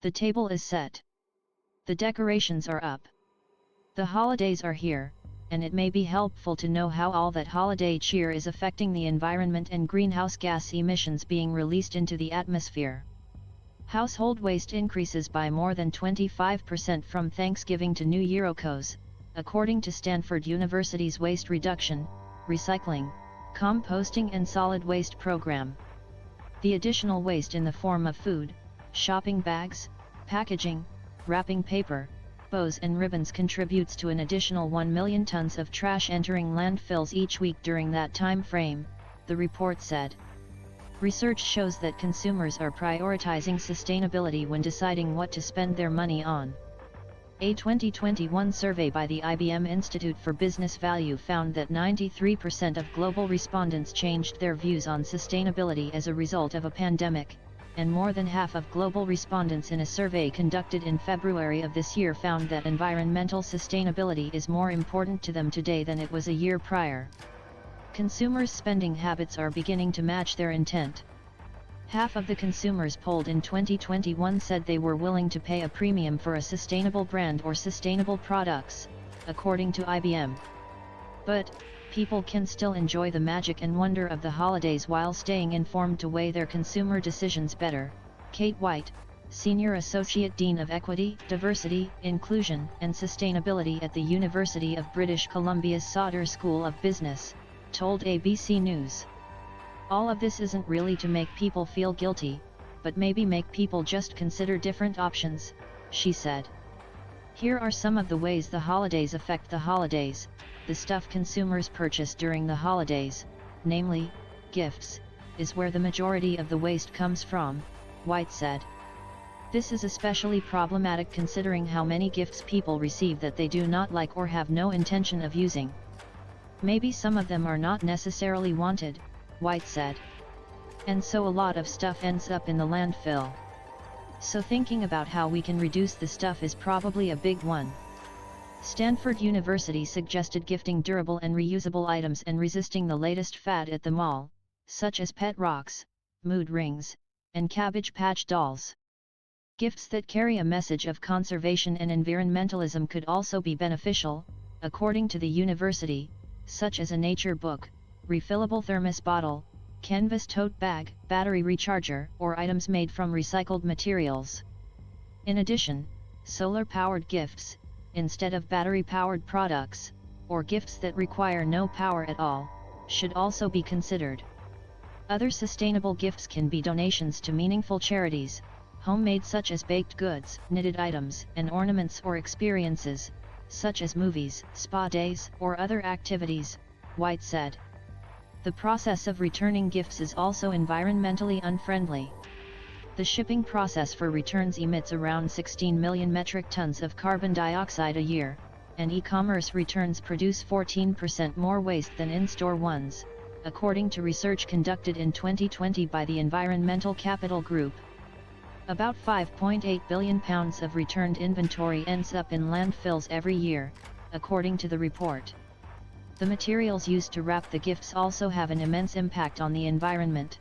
The table is set. The decorations are up. The holidays are here, and it may be helpful to know how all that holiday cheer is affecting the environment and greenhouse gas emissions being released into the atmosphere. Household waste increases by more than 25% from Thanksgiving to New Year's, according to Stanford University's Waste Reduction, Recycling, Composting and Solid Waste program. The additional waste in the form of food, shopping bags, packaging, wrapping paper, bows and ribbons contributes to an additional 1 million tons of trash entering landfills each week during that time frame, the report said. Research shows that consumers are prioritizing sustainability when deciding what to spend their money on. A 2021 survey by the IBM Institute for Business Value found that 93% of global respondents changed their views on sustainability as a result of a pandemic, and more than half of global respondents in a survey conducted in February of this year found that environmental sustainability is more important to them today than it was a year prior. Consumers' spending habits are beginning to match their intent. Half of the consumers polled in 2021 said they were willing to pay a premium for a sustainable brand or sustainable products, according to IBM. But, people can still enjoy the magic and wonder of the holidays while staying informed to weigh their consumer decisions better, Kate White, Senior Associate Dean of Equity, Diversity, Inclusion and Sustainability at the University of British Columbia's Sauder School of Business, told ABC News. All of this isn't really to make people feel guilty, but maybe make people just consider different options, she said. Here are some of the ways the holidays affect the holidays, the stuff consumers purchase during the holidays, namely, gifts, is where the majority of the waste comes from, White said. This is especially problematic considering how many gifts people receive that they do not like or have no intention of using. Maybe some of them are not necessarily wanted, White said. And so a lot of stuff ends up in the landfill. So thinking about how we can reduce the stuff is probably a big one. Stanford University suggested gifting durable and reusable items and resisting the latest fad at the mall, such as pet rocks, mood rings, and Cabbage Patch dolls. Gifts that carry a message of conservation and environmentalism could also be beneficial, according to the university, such as a nature book, refillable thermos bottle, canvas tote bag, battery recharger, or items made from recycled materials. In addition, solar-powered gifts, instead of battery-powered products, or gifts that require no power at all, should also be considered. Other sustainable gifts can be donations to meaningful charities, homemade such as baked goods, knitted items, and ornaments or experiences, such as movies, spa days, or other activities, White said. The process of returning gifts is also environmentally unfriendly. The shipping process for returns emits around 16 million metric tons of carbon dioxide a year, and e-commerce returns produce 14% more waste than in-store ones, according to research conducted in 2020 by the Environmental Capital Group. About 5.8 billion pounds of returned inventory ends up in landfills every year, according to the report. The materials used to wrap the gifts also have an immense impact on the environment.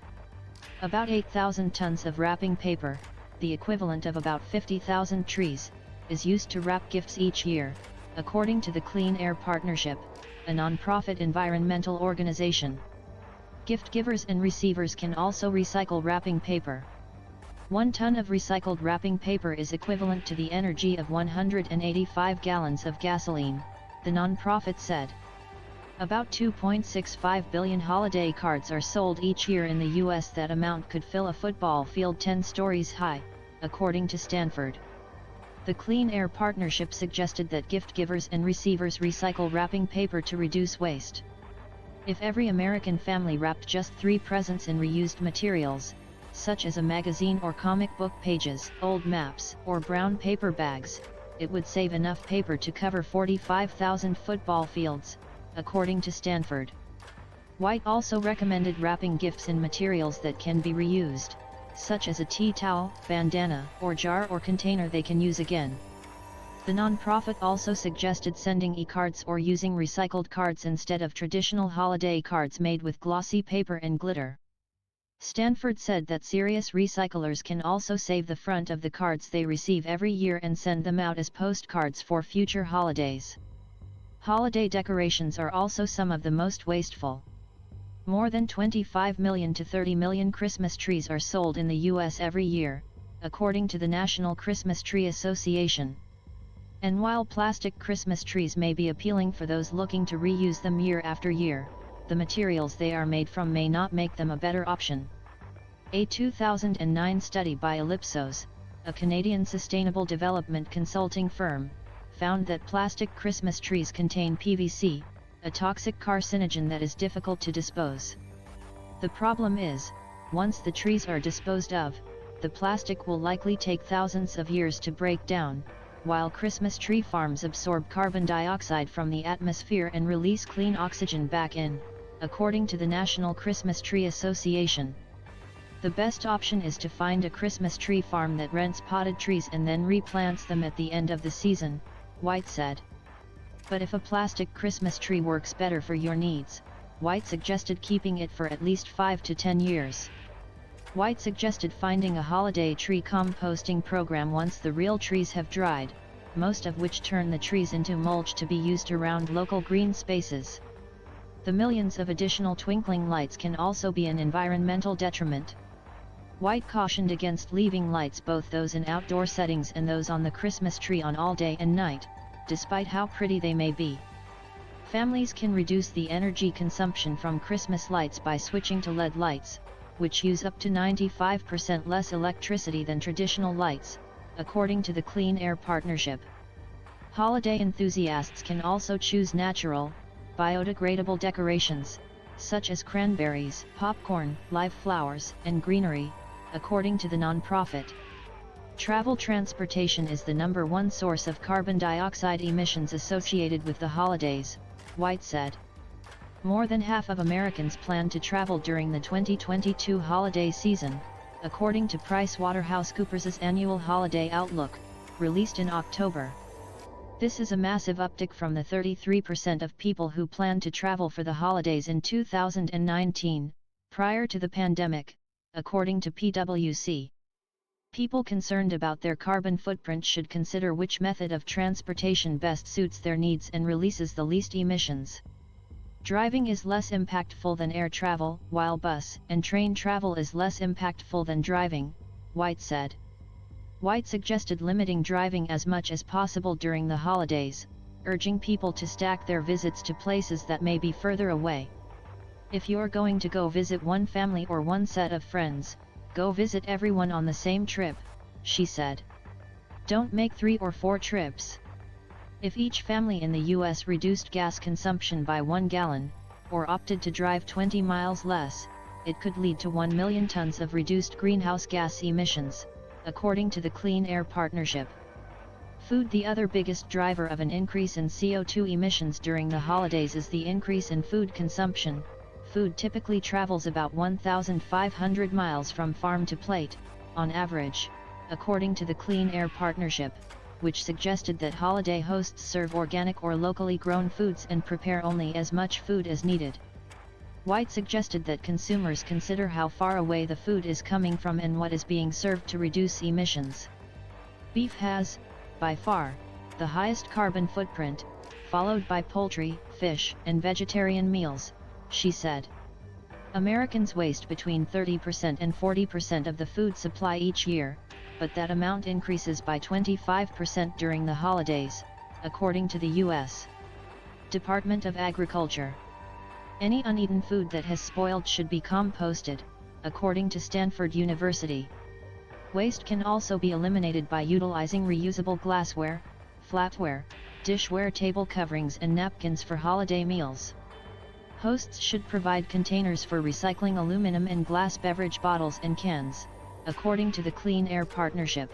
About 8,000 tons of wrapping paper, the equivalent of about 50,000 trees, is used to wrap gifts each year, according to the Clean Air Partnership, a non-profit environmental organization. Gift givers and receivers can also recycle wrapping paper. 1 ton of recycled wrapping paper is equivalent to the energy of 185 gallons of gasoline, the non-profit said. About 2.65 billion holiday cards are sold each year in the U.S. That amount could fill a football field 10 stories high, according to Stanford. The Clean Air Partnership suggested that gift givers and receivers recycle wrapping paper to reduce waste. If every American family wrapped just 3 presents in reused materials, such as a magazine or comic book pages, old maps, or brown paper bags, it would save enough paper to cover 45,000 football fields, according to Stanford. White also recommended wrapping gifts in materials that can be reused, such as a tea towel, bandana, or jar or container they can use again. The nonprofit also suggested sending e-cards or using recycled cards instead of traditional holiday cards made with glossy paper and glitter. Stanford said that serious recyclers can also save the front of the cards they receive every year and send them out as postcards for future holidays. Holiday decorations are also some of the most wasteful. More than 25 million to 30 million Christmas trees are sold in the U.S. every year, according to the National Christmas Tree Association. And while plastic Christmas trees may be appealing for those looking to reuse them year after year, the materials they are made from may not make them a better option. A 2009 study by Ellipsos, a Canadian sustainable development consulting firm, found that plastic Christmas trees contain PVC, a toxic carcinogen that is difficult to dispose. The problem is, once the trees are disposed of, the plastic will likely take thousands of years to break down, while Christmas tree farms absorb carbon dioxide from the atmosphere and release clean oxygen back in, according to the National Christmas Tree Association. The best option is to find a Christmas tree farm that rents potted trees and then replants them at the end of the season, White said. But if a plastic Christmas tree works better for your needs, White suggested keeping it for at least 5 to 10 years. White suggested finding a holiday tree composting program once the real trees have dried, most of which turn the trees into mulch to be used around local green spaces. The millions of additional twinkling lights can also be an environmental detriment. White cautioned against leaving lights, both those in outdoor settings and those on the Christmas tree, on all day and night, despite how pretty they may be. Families can reduce the energy consumption from Christmas lights by switching to LED lights, which use up to 95% less electricity than traditional lights, according to the Clean Air Partnership. Holiday enthusiasts can also choose natural, biodegradable decorations, such as cranberries, popcorn, live flowers, and greenery, according to the nonprofit. Travel transportation is the #1 source of carbon dioxide emissions associated with the holidays, White said. More than half of Americans plan to travel during the 2022 holiday season, according to PricewaterhouseCoopers's annual holiday outlook, released in October. This is a massive uptick from the 33% of people who plan to travel for the holidays in 2019, prior to the pandemic, according to PwC. People concerned about their carbon footprint should consider which method of transportation best suits their needs and releases the least emissions. Driving is less impactful than air travel, while bus and train travel is less impactful than driving, White said. White suggested limiting driving as much as possible during the holidays, urging people to stack their visits to places that may be further away. If you're going to go visit one family or one set of friends, go visit everyone on the same trip, she said. Don't make 3 or 4 trips. If each family in the U.S. reduced gas consumption by 1 gallon, or opted to drive 20 miles less, it could lead to 1 million tons of reduced greenhouse gas emissions, according to the Clean Air Partnership. Food. The other biggest driver of an increase in CO2 emissions during the holidays is the increase in food consumption. Food typically travels about 1,500 miles from farm to plate, on average, according to the Clean Air Partnership, which suggested that holiday hosts serve organic or locally grown foods and prepare only as much food as needed. White suggested that consumers consider how far away the food is coming from and what is being served to reduce emissions. Beef has, by far, the highest carbon footprint, followed by poultry, fish, and vegetarian meals, she said. Americans waste between 30% and 40% of the food supply each year, but that amount increases by 25% during the holidays, according to the U.S. Department of Agriculture. Any uneaten food that has spoiled should be composted, according to Stanford University. Waste can also be eliminated by utilizing reusable glassware, flatware, dishware, table coverings, and napkins for holiday meals. Hosts should provide containers for recycling aluminum and glass beverage bottles and cans, according to the Clean Air Partnership.